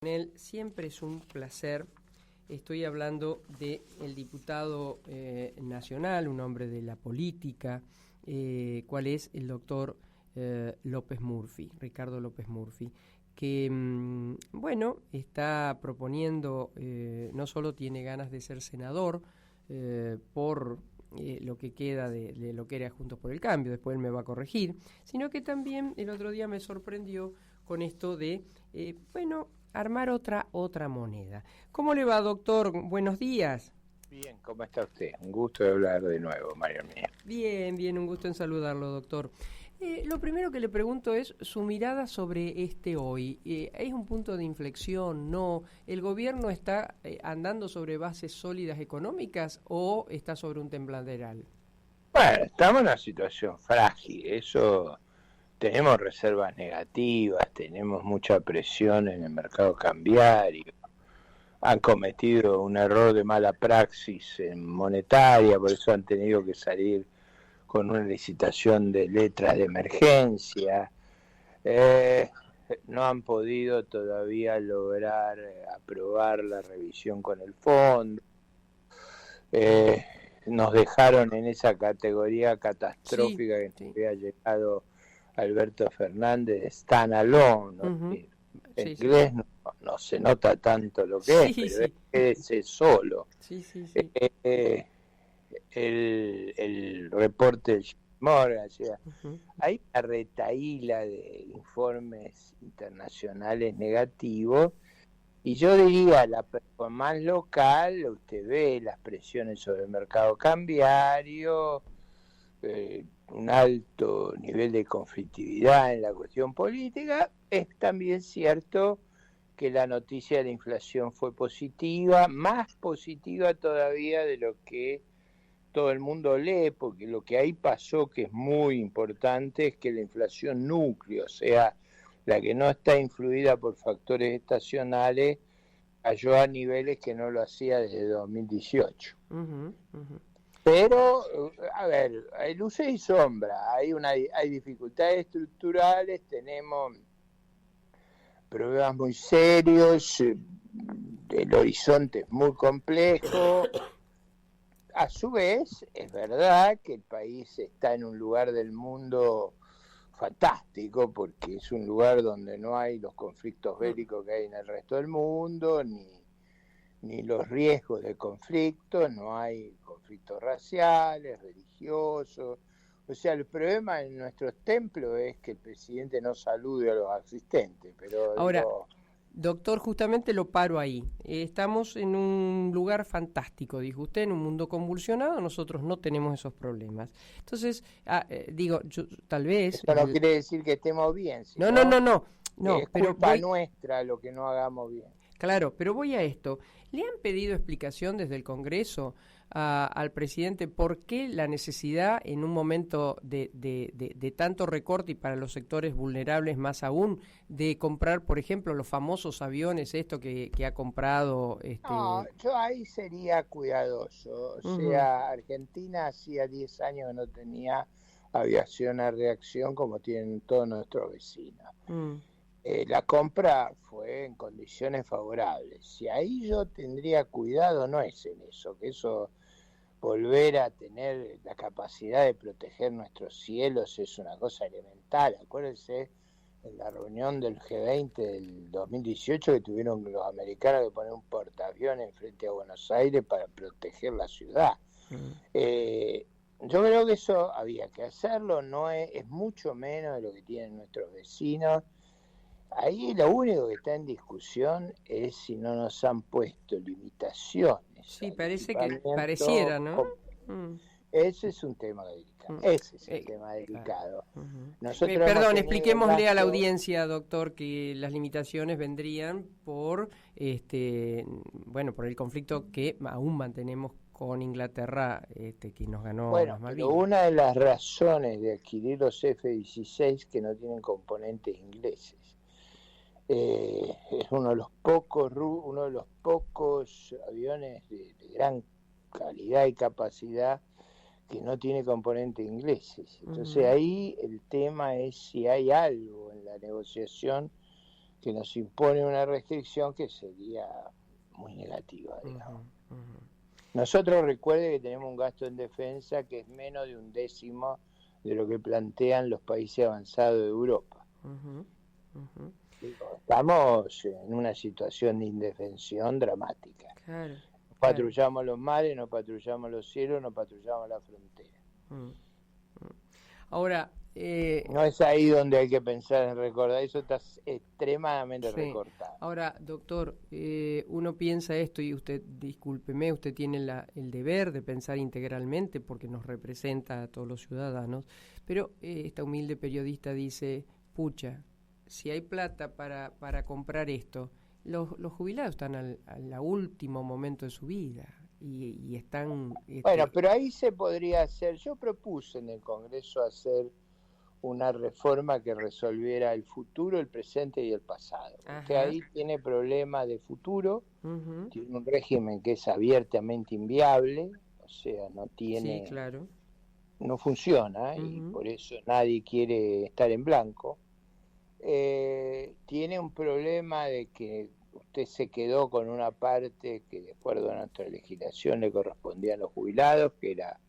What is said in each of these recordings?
Él siempre es un placer. Estoy hablando del diputado nacional, un hombre de la política, cuál es el doctor López Murphy, Ricardo López Murphy, que, está proponiendo, no solo tiene ganas de ser senador por lo que queda de lo que era Juntos por el Cambio, después él me va a corregir, sino que también el otro día me sorprendió con esto de, armar otra moneda. ¿Cómo le va, doctor? Buenos días. Bien, ¿cómo está usted? Un gusto de hablar de nuevo, María mía. Bien, un gusto en saludarlo, doctor. Lo primero que le pregunto es su mirada sobre hoy. ¿Es un punto de inflexión? ¿No? ¿El gobierno está andando sobre bases sólidas económicas o está sobre un tembladeral? Bueno, estamos en una situación frágil, eso. Tenemos reservas negativas, tenemos mucha presión en el mercado cambiario, han cometido un error de mala praxis en monetaria, por eso han tenido que salir con una licitación de letras de emergencia, no han podido todavía lograr aprobar la revisión con el fondo, nos dejaron en esa categoría catastrófica que había llegado Alberto Fernández, stand alone, ¿no? Uh-huh. En inglés no se nota tanto lo que es, pero es quédese solo. El reporte del Morgan, o sea, hay una retahíla de informes internacionales negativos, y yo diría, la performance local, usted ve las presiones sobre el mercado cambiario, un alto nivel de conflictividad en la cuestión política. Es también cierto que la noticia de la inflación fue positiva, más positiva todavía de lo que todo el mundo lee, porque lo que ahí pasó, que es muy importante, es que la inflación núcleo, o sea, la que no está influida por factores estacionales, cayó a niveles que no lo hacía desde 2018. Pero, a ver, hay luces y sombras, hay dificultades estructurales, tenemos problemas muy serios, el horizonte es muy complejo. A su vez, es verdad que el país está en un lugar del mundo fantástico, porque es un lugar donde no hay los conflictos bélicos que hay en el resto del mundo, ni los riesgos de conflicto, no hay conflictos raciales, religiosos. O sea, el problema en nuestros templos es que el presidente no salude a los asistentes, pero ahora, doctor, justamente lo paro ahí. Estamos en un lugar fantástico, dijo usted, en un mundo convulsionado, nosotros no tenemos esos problemas. Entonces, yo tal vez... Esto no quiere decir que estemos bien, sino no, es culpa nuestra lo que no hagamos bien. Claro, pero voy a esto. ¿Le han pedido explicación desde el Congreso al presidente por qué la necesidad en un momento de tanto recorte y para los sectores vulnerables más aún, de comprar, por ejemplo, los famosos aviones, esto que ha comprado? No, yo ahí sería cuidadoso. O sea, Argentina hacía 10 años que no tenía aviación a reacción como tienen todos nuestros vecinos. La compra fue en condiciones favorables. Si ahí yo tendría cuidado, no es en eso, que eso, volver a tener la capacidad de proteger nuestros cielos es una cosa elemental. Acuérdense en la reunión del G20 del 2018 que tuvieron los americanos que poner un portaaviones enfrente a Buenos Aires para proteger la ciudad. Yo creo que eso había que hacerlo, no es mucho menos de lo que tienen nuestros vecinos. Ahí lo único que está en discusión es si no nos han puesto limitaciones. Sí, pareciera, ¿no? Ese es un tema delicado. Perdón, expliquémosle a la audiencia, doctor, que las limitaciones vendrían por por el conflicto que aún mantenemos con Inglaterra, que nos ganó las Malvinas. Pero una de las razones de adquirir los F-16 que no tienen componentes ingleses. Es uno de los pocos aviones de gran calidad y capacidad que no tiene componentes ingleses. Entonces ahí el tema es si hay algo en la negociación que nos impone una restricción que sería muy negativa, digamos. Nosotros recuerde que tenemos un gasto en defensa que es menos de 1/10 de lo que plantean los países avanzados de Europa. Estamos en una situación de indefensión dramática. Claro, no patrullamos los mares, no patrullamos los cielos, no patrullamos la frontera. Ahora, no es ahí donde hay que pensar en recordar, eso está extremadamente sí. recortado. Ahora, doctor, uno piensa esto y usted, discúlpeme, usted tiene el deber de pensar integralmente porque nos representa a todos los ciudadanos, pero esta humilde periodista dice, pucha, si hay plata para comprar esto, los jubilados están al último momento de su vida y están... Bueno, pero ahí se podría hacer, yo propuse en el Congreso hacer una reforma que resolviera el futuro, el presente y el pasado. Porque ahí tiene problemas de futuro, tiene un régimen que es abiertamente inviable, o sea, no tiene... Sí, claro. No funciona, y por eso nadie quiere estar en blanco. Tiene un problema de que usted se quedó con una parte que de acuerdo a nuestra legislación le correspondía a los jubilados, que era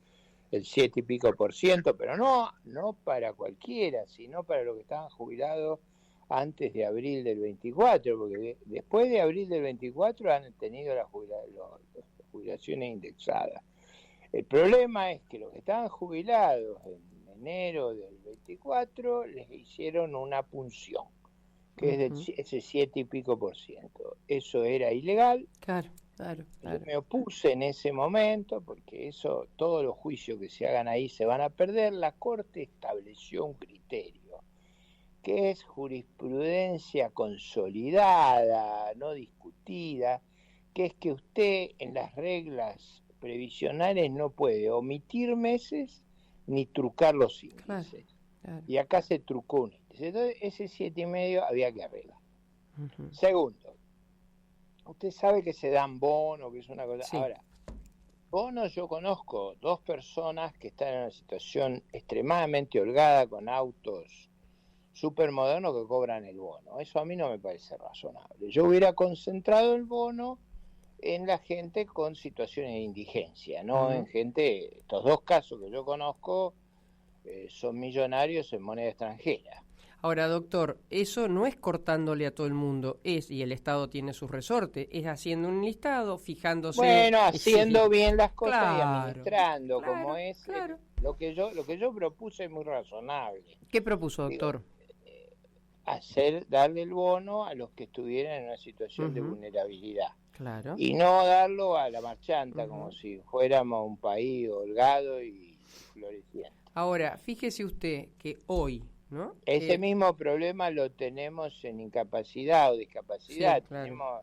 el 7 y pico %, pero no para cualquiera, sino para los que estaban jubilados antes de abril del 24, porque después de abril del 24 han tenido las jubilaciones indexadas. El problema es que los que estaban jubilados en enero del 24 les hicieron una punción, que es de ese 7 y pico %. Eso era ilegal. Claro. Yo me opuse en ese momento porque eso, todos los juicios que se hagan ahí se van a perder. La Corte estableció un criterio que es jurisprudencia consolidada, no discutida, que es que usted en las reglas previsionales no puede omitir meses ni trucar los índices. Claro. Y acá se trucó un índice. Entonces ese 7,5 había que arreglar. Segundo, usted sabe que se dan bonos, que es una cosa... Sí. Ahora, bonos yo conozco 2 personas que están en una situación extremadamente holgada con autos súper modernos que cobran el bono. Eso a mí no me parece razonable. Yo hubiera concentrado el bono en la gente con situaciones de indigencia, no en gente... Estos 2 casos que yo conozco son millonarios en moneda extranjera. Ahora, doctor, eso no es cortándole a todo el mundo, y el Estado tiene su resorte, es haciendo un listado, fijándose... Bueno, haciendo bien las cosas y administrando, como es... Lo que yo propuse es muy razonable. ¿Qué propuso, doctor? Darle el bono a los que estuvieran en una situación de vulnerabilidad. Claro. Y no darlo a la marchanta como si fuéramos un país holgado y floreciente. Ahora, fíjese usted que hoy... ¿no? Ese mismo problema lo tenemos en incapacidad o discapacidad. Sí, claro.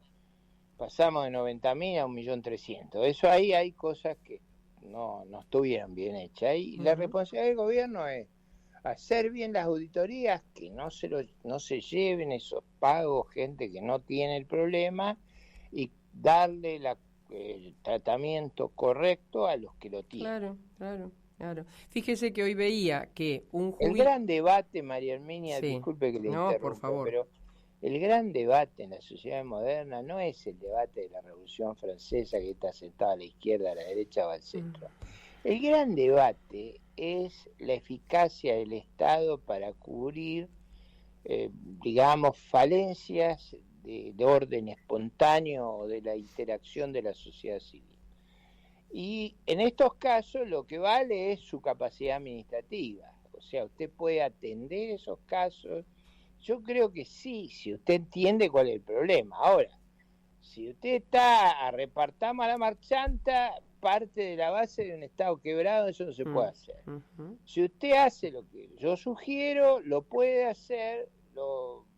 Pasamos de 90.000 a 1.300.000. Eso ahí hay cosas que no estuvieron bien hechas. Y la responsabilidad del gobierno es hacer bien las auditorías, que no se lleven esos pagos gente que no tiene el problema y darle el tratamiento correcto a los que lo tienen. Claro. Fíjese que hoy veía que El gran debate, María Herminia, disculpe que le interrumpa, por favor. Pero el gran debate en la sociedad moderna no es el debate de la Revolución Francesa, que está sentado a la izquierda, a la derecha o al centro. El gran debate es la eficacia del Estado para cubrir, digamos, falencias de orden espontáneo o de la interacción de la sociedad civil. Y en estos casos lo que vale es su capacidad administrativa. O sea, usted puede atender esos casos. Yo creo que sí, si usted entiende cuál es el problema. Ahora, si usted repartamos a la marchanta, parte de la base de un Estado quebrado, eso no se puede hacer. Si usted hace lo que yo sugiero, lo puede hacer,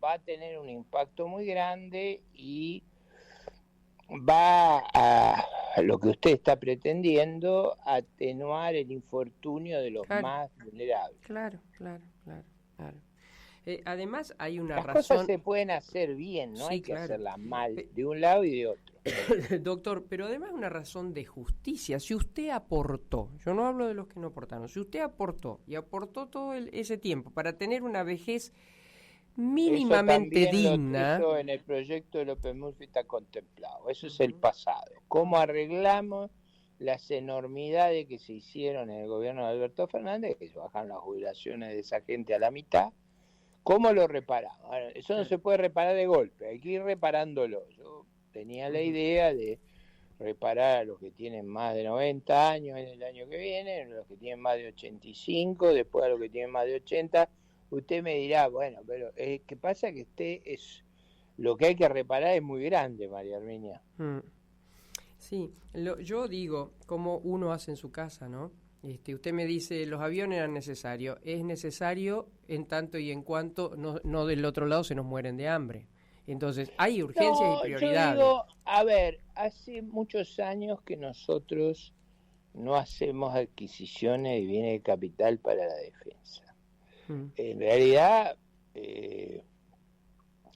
va a tener un impacto muy grande y va a lo que usted está pretendiendo, atenuar el infortunio de los más vulnerables. Claro. Además hay una Las razón... cosas se pueden hacer bien, no hay que hacerlas mal de un lado y de otro. Doctor, pero además una razón de justicia. Si usted aportó, yo no hablo de los que no aportaron, si usted aportó y aportó todo ese tiempo para tener una vejez mínimamente digna. Eso en el proyecto de López Murphy está contemplado. Eso es el pasado. ¿Cómo arreglamos las enormidades que se hicieron en el gobierno de Alberto Fernández, que se bajaron las jubilaciones de esa gente a la mitad? ¿Cómo lo reparamos? Ahora, eso no se puede reparar de golpe, hay que ir reparándolo. Yo tenía la idea de reparar a los que tienen más de 90 años en el año que viene, a los que tienen más de 85, después a los que tienen más de 80. Usted me dirá, bueno, pero ¿qué pasa? Que lo que hay que reparar es muy grande, María Arminia. Sí, yo digo, como uno hace en su casa, ¿no? Usted me dice, los aviones eran necesarios. Es necesario en tanto y en cuanto no del otro lado se nos mueren de hambre. Entonces, hay urgencias y prioridades. Yo digo, a ver, hace muchos años que nosotros no hacemos adquisiciones de bienes de capital para la defensa. En realidad,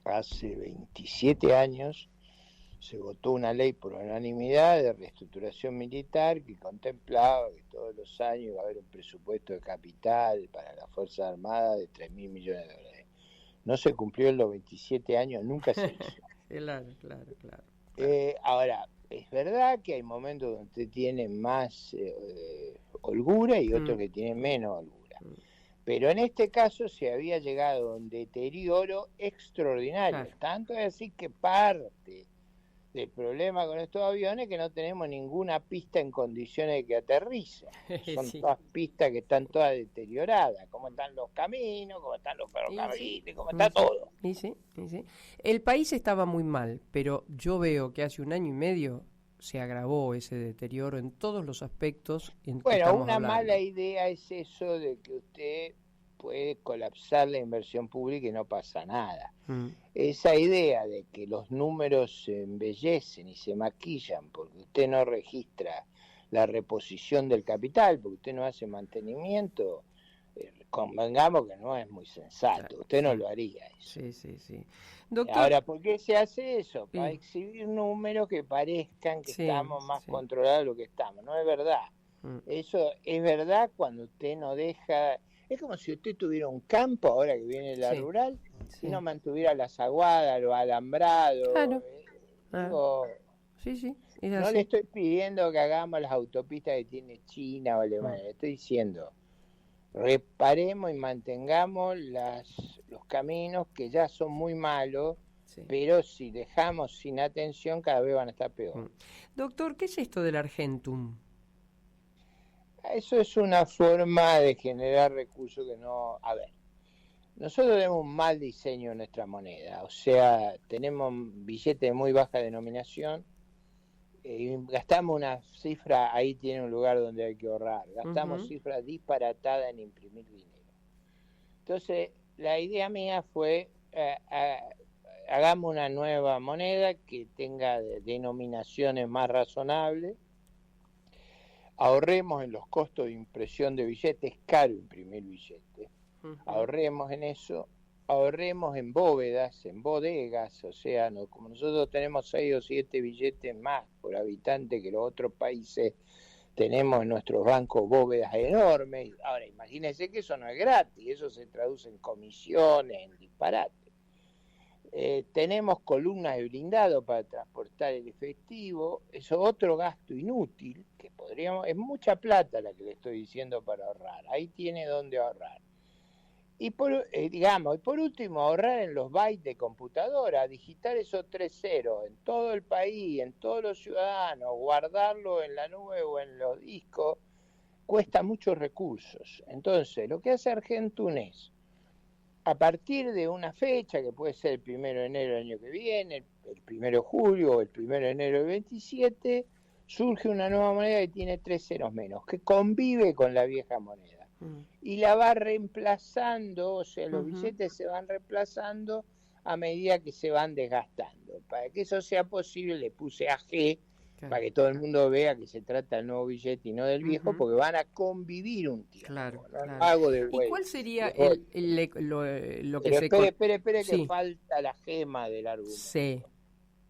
hace 27 años se votó una ley por unanimidad de reestructuración militar que contemplaba que todos los años iba a haber un presupuesto de capital para las Fuerzas Armadas de 3.000 millones de dólares. No se cumplió en los 27 años, nunca se hizo. Claro. Ahora, es verdad que hay momentos donde usted tiene más holgura y otros que tienen menos holgura. Pero en este caso se había llegado a un deterioro extraordinario. Tanto es así que parte del problema con estos aviones es que no tenemos ninguna pista en condiciones de que aterrice. Son todas pistas que están todas deterioradas, como están los caminos, como están los ferrocarriles, como está todo. Sí. El país estaba muy mal, pero yo veo que hace un año y medio se agravó ese deterioro en todos los aspectos. Bueno, una mala idea es eso de que usted puede colapsar la inversión pública y no pasa nada. Esa idea de que los números se embellecen y se maquillan porque usted no registra la reposición del capital, porque usted no hace mantenimiento, convengamos que no es muy sensato. Usted no lo haría eso. Sí. Doctor, ahora, ¿por qué se hace eso? Para exhibir números que parezcan que estamos más controlados de lo que estamos. No es verdad. Eso es verdad cuando usted no deja... Es como si usted tuviera un campo, ahora que viene la rural, y no mantuviera las aguadas, los alambrados. Claro. Digo, no le estoy pidiendo que hagamos las autopistas que tiene China o Alemania, le estoy diciendo, reparemos y mantengamos los caminos que ya son muy malos, pero si dejamos sin atención cada vez van a estar peor. Doctor, ¿qué es esto del Argentum? Eso es una forma de generar recursos que no... A ver, nosotros tenemos un mal diseño en nuestra moneda, o sea, tenemos billetes de muy baja denominación, gastamos una cifra, ahí tiene un lugar donde hay que ahorrar, gastamos cifras disparatadas en imprimir dinero. Entonces, la idea mía fue, hagamos una nueva moneda que tenga denominaciones más razonables, ahorremos en los costos de impresión de billetes, es caro imprimir billetes, ahorremos en eso, ahorremos en bóvedas, en bodegas, o sea, como nosotros tenemos 6 o 7 billetes más por habitante que los otros países, tenemos en nuestros bancos bóvedas enormes. Ahora, imagínense que eso no es gratis, eso se traduce en comisiones, en disparates. Tenemos columnas de blindado para transportar el efectivo, eso es otro gasto inútil, que es mucha plata la que le estoy diciendo para ahorrar, ahí tiene donde ahorrar. Y por último, ahorrar en los bytes de computadora, digitar esos 3 ceros en todo el país, en todos los ciudadanos, guardarlo en la nube o en los discos, cuesta muchos recursos. Entonces, lo que hace Argentum es, a partir de una fecha, que puede ser el 1 de enero del año que viene, el 1 de julio o el 1 de enero del 27, surge una nueva moneda que tiene 3 ceros menos, que convive con la vieja moneda. Y la va reemplazando, o sea, los billetes se van reemplazando a medida que se van desgastando. Para que eso sea posible, le puse AG, para que todo el mundo vea que se trata del nuevo billete y no del viejo, porque van a convivir un tiempo. Claro. ¿Y cuál sería lo que se... Espere, que falta la gema del argumento. Sí.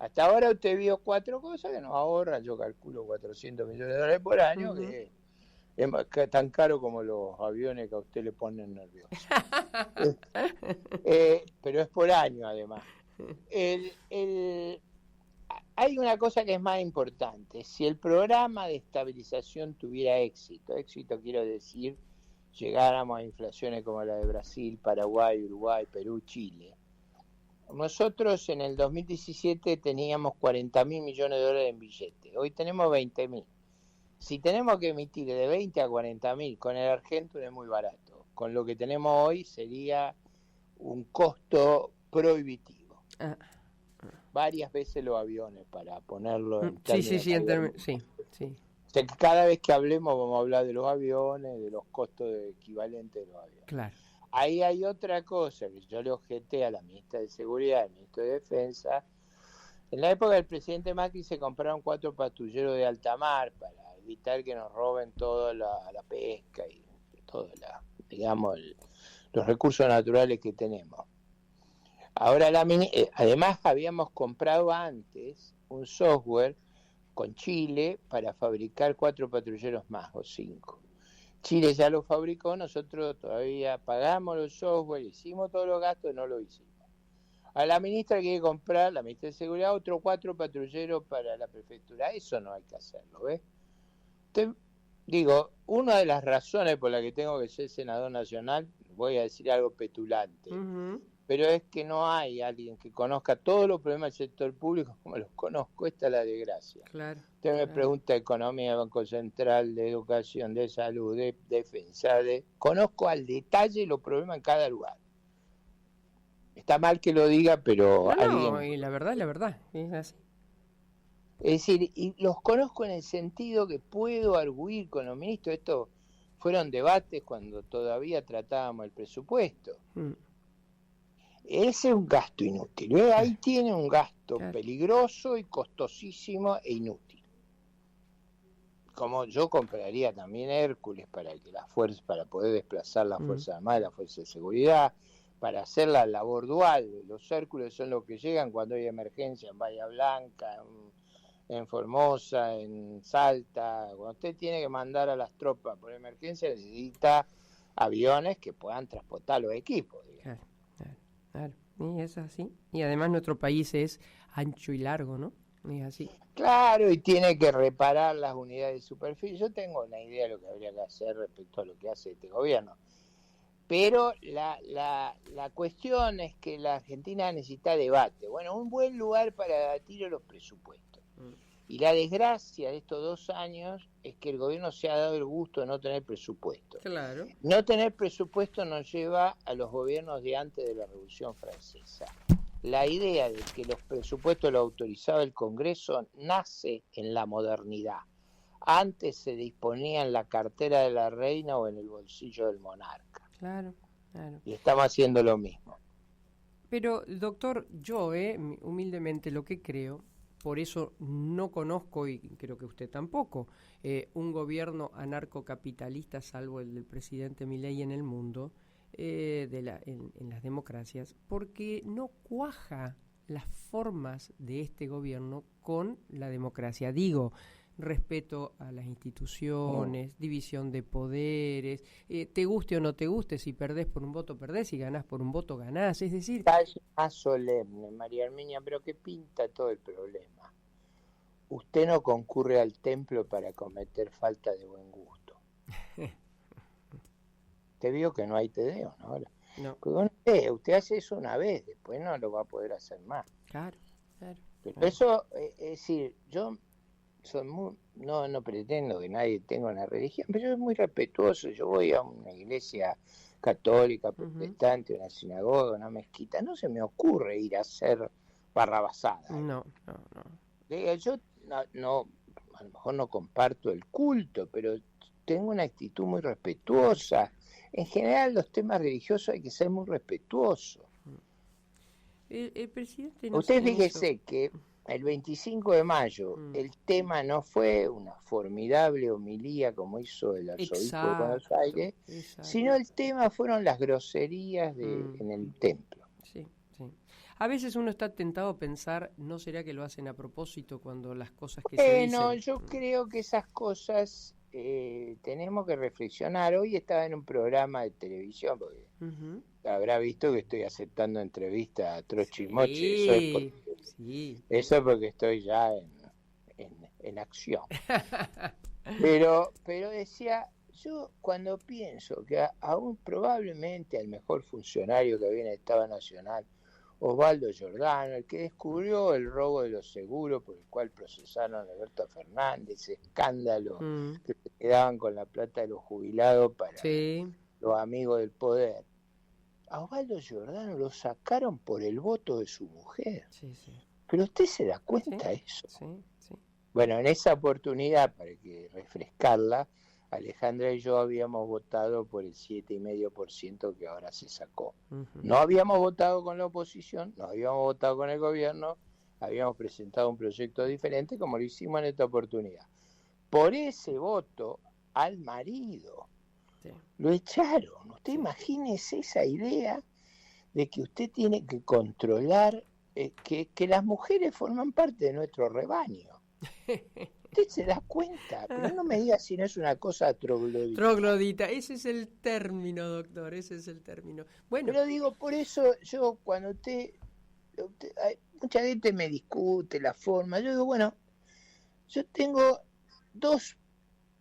Hasta ahora usted vio 4 cosas que nos ahorran, yo calculo 400 millones de dólares por año, que tan caro como los aviones que a usted le ponen nervioso. Pero es por año, además. Hay una cosa que es más importante. Si el programa de estabilización tuviera éxito quiero decir, llegáramos a inflaciones como la de Brasil, Paraguay, Uruguay, Perú, Chile. Nosotros en el 2017 teníamos 40.000 millones de dólares en billetes. Hoy tenemos 20.000. Si tenemos que emitir de 20 a 40.000 con el argentino es muy barato. Con lo que tenemos hoy sería un costo prohibitivo. Varias veces los aviones, para ponerlo en términos. Sí. O sea, que cada vez que hablemos vamos a hablar de los aviones, de los costos equivalentes de los aviones. Claro. Ahí hay otra cosa que yo le objeté a la ministra de Seguridad, al ministro de Defensa. En la época del presidente Macri se compraron 4 patrulleros de alta mar para evitar que nos roben toda la pesca y todos los recursos naturales que tenemos. Ahora, además habíamos comprado antes un software con Chile para fabricar 4 patrulleros más o 5. Chile ya lo fabricó, nosotros todavía pagamos los software, hicimos todos los gastos, no lo hicimos. A la ministra quiere comprar, la ministra de Seguridad, otros 4 patrulleros para la prefectura. Eso no hay que hacerlo, ¿ves? Digo, una de las razones por las que tengo que ser senador nacional, voy a decir algo petulante, pero es que no hay alguien que conozca todos los problemas del sector público como los conozco. Esta es la desgracia. Claro. Usted me pregunta de economía, de Banco Central, de educación, de salud, de defensa, conozco al detalle los problemas en cada lugar. Está mal que lo diga, pero no, y la verdad, es así. Es decir, y los conozco en el sentido que puedo arguir con los ministros. Estos fueron debates cuando todavía tratábamos el presupuesto. Ese es un gasto inútil. Ahí tiene un gasto peligroso y costosísimo e inútil. Como yo compraría también Hércules para que para poder desplazar las Fuerzas Armadas, la Fuerza de Seguridad, para hacer la labor dual. Los Hércules son los que llegan cuando hay emergencia en Bahía Blanca, en Formosa, en Salta. Cuando usted tiene que mandar a las tropas por emergencia, necesita aviones que puedan transportar los equipos. Claro, y es así. Y además nuestro país es ancho y largo, ¿no? Es así. Claro, y tiene que reparar las unidades de superficie. Yo tengo una idea de lo que habría que hacer respecto a lo que hace este gobierno. Pero la cuestión es que la Argentina necesita debate. Bueno, un buen lugar para debatir los presupuestos. Y la desgracia de estos 2 años es que el gobierno se ha dado el gusto de no tener presupuesto. Claro. No tener presupuesto nos lleva a los gobiernos de antes de la Revolución Francesa. La idea de que los presupuestos los autorizaba el Congreso nace en la modernidad. Antes se disponía en la cartera de la reina o en el bolsillo del monarca. Claro. Y estamos haciendo lo mismo. Pero, doctor, yo humildemente lo que creo, por eso no conozco, y creo que usted tampoco, un gobierno anarcocapitalista, salvo el del presidente Milei en el mundo, en las democracias, porque no cuaja las formas de este gobierno con la democracia. Digo, respeto a las instituciones, división de poderes, te guste o no te guste, si perdés por un voto perdés, si ganás por un voto ganás, es decir... Es más solemne, María Armenia, pero que pinta todo el problema. Usted no concurre al templo para cometer falta de buen gusto. Te vio que no hay tedeo, ¿no? No. Usted hace eso una vez, después no lo va a poder hacer más. Claro. Pero eso, es decir, yo no pretendo que nadie tenga una religión, pero yo soy muy respetuoso. Yo voy a una iglesia católica, protestante, una sinagoga, una mezquita. No se me ocurre ir a hacer barrabasadas. No. Yo no, a lo mejor no comparto el culto, pero tengo una actitud muy respetuosa. En general, los temas religiosos hay que ser muy respetuosos. El presidente Usted fíjese que el 25 de mayo el tema no fue una formidable homilía como hizo el arzobispo de Buenos Aires, sino el tema fueron las groserías en el templo. Sí. A veces uno está tentado a pensar, ¿no será que lo hacen a propósito cuando las cosas que se dicen? No, yo creo que esas cosas tenemos que reflexionar. Hoy estaba en un programa de televisión, porque habrá visto que estoy aceptando entrevistas a Troche y Moche. Eso es porque estoy ya en acción. Pero decía, yo cuando pienso que aún probablemente al mejor funcionario que había en el Estado Nacional, Osvaldo Giordano, el que descubrió el robo de los seguros por el cual procesaron a Alberto Fernández, escándalo que se quedaban con la plata de los jubilados para los amigos del poder. A Osvaldo Giordano lo sacaron por el voto de su mujer. Pero usted se da cuenta de eso. Bueno, en esa oportunidad, para que refrescarla, Alejandra y yo habíamos votado por el 7,5% que ahora se sacó. No habíamos votado con la oposición, no habíamos votado con el gobierno, habíamos presentado un proyecto diferente como lo hicimos en esta oportunidad. Por ese voto al marido lo echaron. Usted imagínese esa idea de que usted tiene que controlar, que las mujeres forman parte de nuestro rebaño. Usted se da cuenta, pero no me diga si no es una cosa troglodita. Troglodita, ese es el término, doctor, ese es el término. Bueno, pero digo, por eso yo cuando mucha gente me discute la forma, yo digo, bueno, yo tengo 2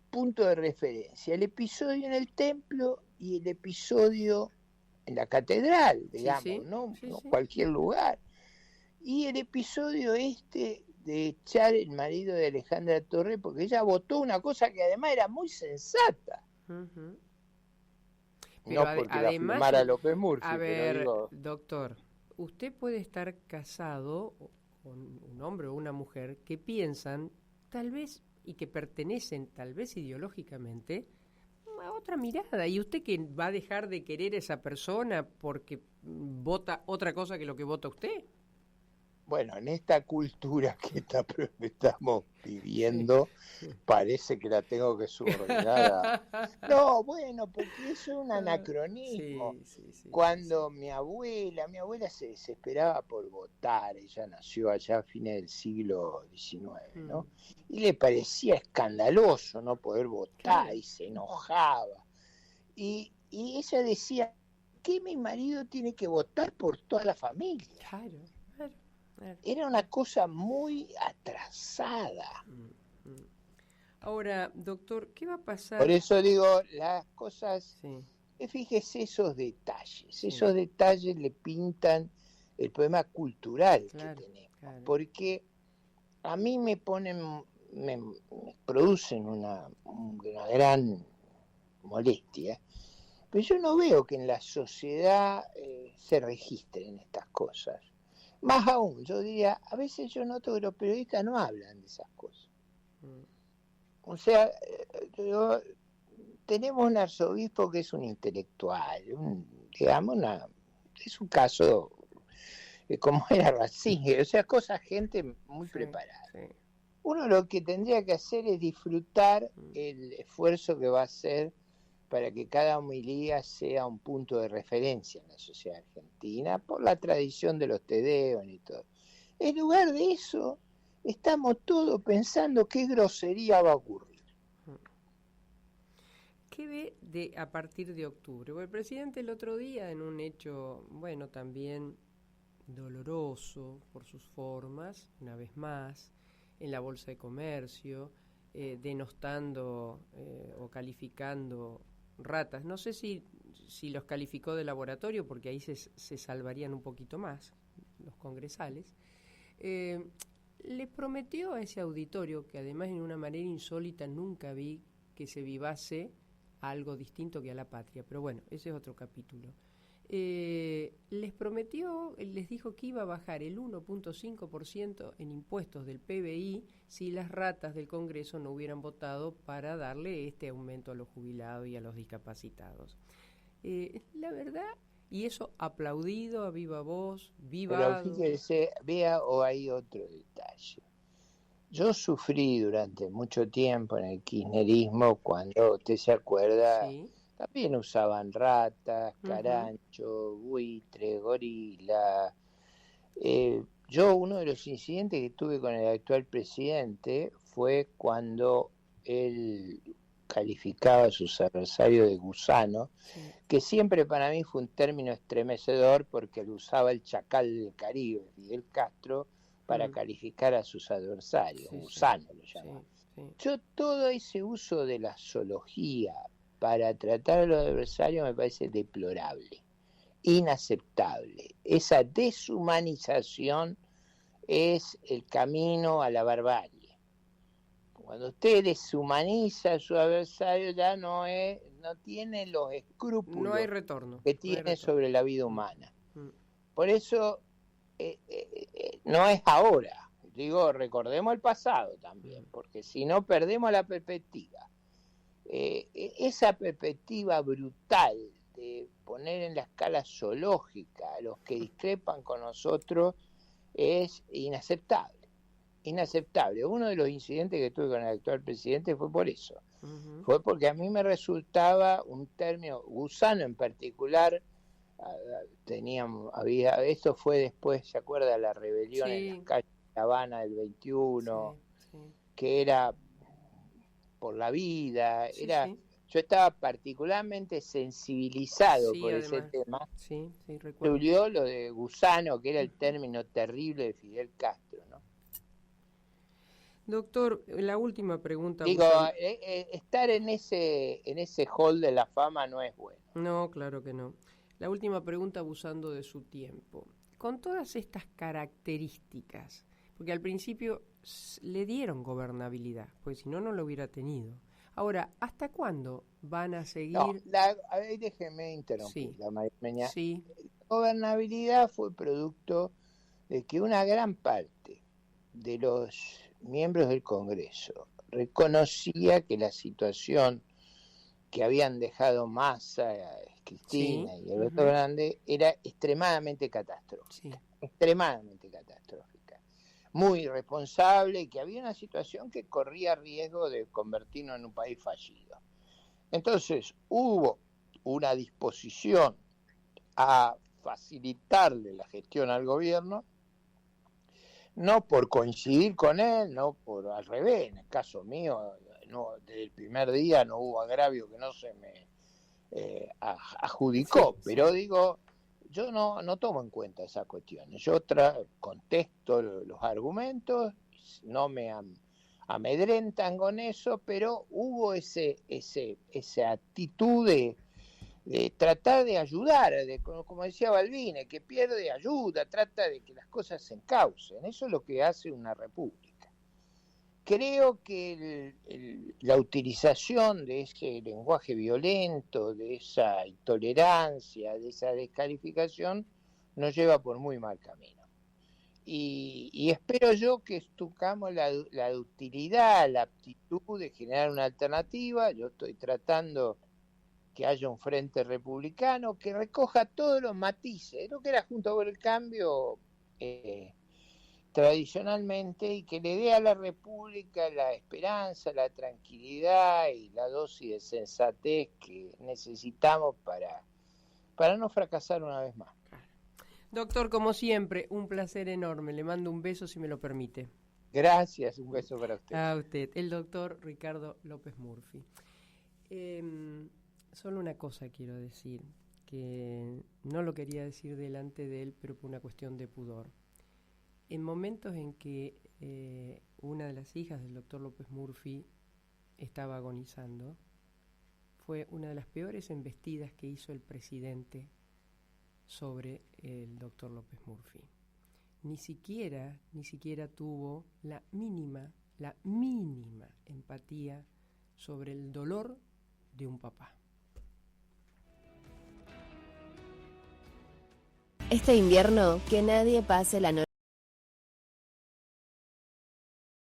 puntos de referencia, el episodio en el templo y el episodio en la catedral, digamos, no cualquier lugar. Y el episodio de echar el marido de Alejandra Torre, porque ella votó una cosa que además era muy sensata. Pero no porque además, la firmara López Murphy. A ver, doctor, usted puede estar casado con un hombre o una mujer que piensan, tal vez, y que pertenecen, tal vez ideológicamente, a otra mirada. ¿Y usted que va a dejar de querer a esa persona porque vota otra cosa que lo que vota usted? Bueno, en esta cultura que estamos viviendo, parece que la tengo que subordinar a... No, bueno, porque eso es un anacronismo. Cuando mi abuela se desesperaba por votar, ella nació allá a fines del siglo XIX, ¿no? Y le parecía escandaloso no poder votar y se enojaba. Y ella decía, ¿qué mi marido tiene que votar por toda la familia? Claro. Era una cosa muy atrasada. Ahora, doctor, ¿qué va a pasar? Por eso digo, las cosas, fíjese esos detalles le pintan el problema cultural que tenemos. Porque a mí me producen una gran molestia, pero yo no veo que en la sociedad se registren estas cosas. Más aún, yo diría, a veces yo noto que los periodistas no hablan de esas cosas. O sea, tenemos un arzobispo que es un intelectual, es un caso como era Ratzinger, o sea, gente muy preparada. Uno lo que tendría que hacer es disfrutar el esfuerzo que va a hacer para que cada homilía sea un punto de referencia en la sociedad argentina, por la tradición de los tedeos y todo. En lugar de eso, estamos todos pensando qué grosería va a ocurrir. ¿Qué ve a partir de octubre? Bueno, el presidente el otro día, en un hecho, bueno, también doloroso por sus formas, una vez más, en la Bolsa de Comercio, denostando o calificando ratas. No sé si los calificó de laboratorio, porque ahí se salvarían un poquito más los congresales. Le prometió a ese auditorio, que además en una manera insólita nunca vi que se vivase algo distinto que a la patria, pero bueno, ese es otro capítulo. Les prometió, les dijo que iba a bajar el 1.5% en impuestos del PBI si las ratas del Congreso no hubieran votado para darle este aumento a los jubilados y a los discapacitados. La verdad, y eso aplaudido a viva voz, vivado. Pero fíjese, vea, o hay otro detalle. Yo sufrí durante mucho tiempo en el kirchnerismo, cuando usted se acuerda, también usaban ratas, carancho, buitre, gorila. Yo, uno de los incidentes que tuve con el actual presidente fue cuando él calificaba a sus adversarios de gusano, que siempre para mí fue un término estremecedor porque lo usaba el chacal del Caribe, Fidel Castro, para calificar a sus adversarios, gusano lo llamaba. Yo todo ese uso de la zoología para tratar a los adversarios me parece deplorable, inaceptable. Esa deshumanización es el camino a la barbarie. Cuando usted deshumaniza a su adversario ya no tiene los escrúpulos, no hay retorno, que tiene sobre la vida humana. Por eso no es ahora. Digo, recordemos el pasado también, porque si no perdemos la perspectiva. Esa perspectiva brutal de poner en la escala zoológica a los que discrepan con nosotros es inaceptable. Inaceptable. Uno de los incidentes que tuve con el actual presidente fue por eso. Fue porque a mí me resultaba un término, gusano en particular, esto fue después, ¿se acuerda? La rebelión en las calles de La Habana del 21, que era por la vida, yo estaba particularmente sensibilizado por ese tema. Incluyó lo de gusano, que era el término terrible de Fidel Castro, ¿no? Doctor, la última pregunta. Digo, estar en ese hall de la fama no es bueno. No, claro que no. La última pregunta, abusando de su tiempo. Con todas estas características, porque al principio le dieron gobernabilidad, pues si no, no lo hubiera tenido. Ahora, ¿hasta cuándo van a seguir? No, déjeme interrumpir, María. Sí. La gobernabilidad fue producto de que una gran parte de los miembros del Congreso reconocía que la situación que habían dejado Massa, Cristina y Alberto Fernández era extremadamente catastrófica, extremadamente catastrófica, muy irresponsable, y que había una situación que corría riesgo de convertirnos en un país fallido. Entonces hubo una disposición a facilitarle la gestión al gobierno, no por coincidir con él, no por al revés. En el caso mío, desde el primer día no hubo agravio que no se me adjudicó, pero digo, yo no tomo en cuenta esas cuestiones. Yo contesto los argumentos, no me amedrentan con eso, pero hubo esa actitud de tratar de ayudar, como decía Balbine, que pierde ayuda, trata de que las cosas se encaucen. Eso es lo que hace una república. Creo que la utilización de ese lenguaje violento, de esa intolerancia, de esa descalificación, nos lleva por muy mal camino. Y espero yo que tocamos la utilidad, la aptitud de generar una alternativa. Yo estoy tratando que haya un frente republicano que recoja todos los matices, lo que era Juntos por el Cambio tradicionalmente, y que le dé a la República la esperanza, la tranquilidad y la dosis de sensatez que necesitamos para no fracasar una vez más. Doctor, como siempre, un placer enorme. Le mando un beso, si me lo permite. Gracias, un beso para usted. A usted, el doctor Ricardo López Murphy. Solo una cosa quiero decir, que no lo quería decir delante de él, pero por una cuestión de pudor. En momentos en que una de las hijas del doctor López Murphy estaba agonizando, fue una de las peores embestidas que hizo el presidente sobre el doctor López Murphy. Ni siquiera tuvo la mínima empatía sobre el dolor de un papá. Este invierno, que nadie pase la noche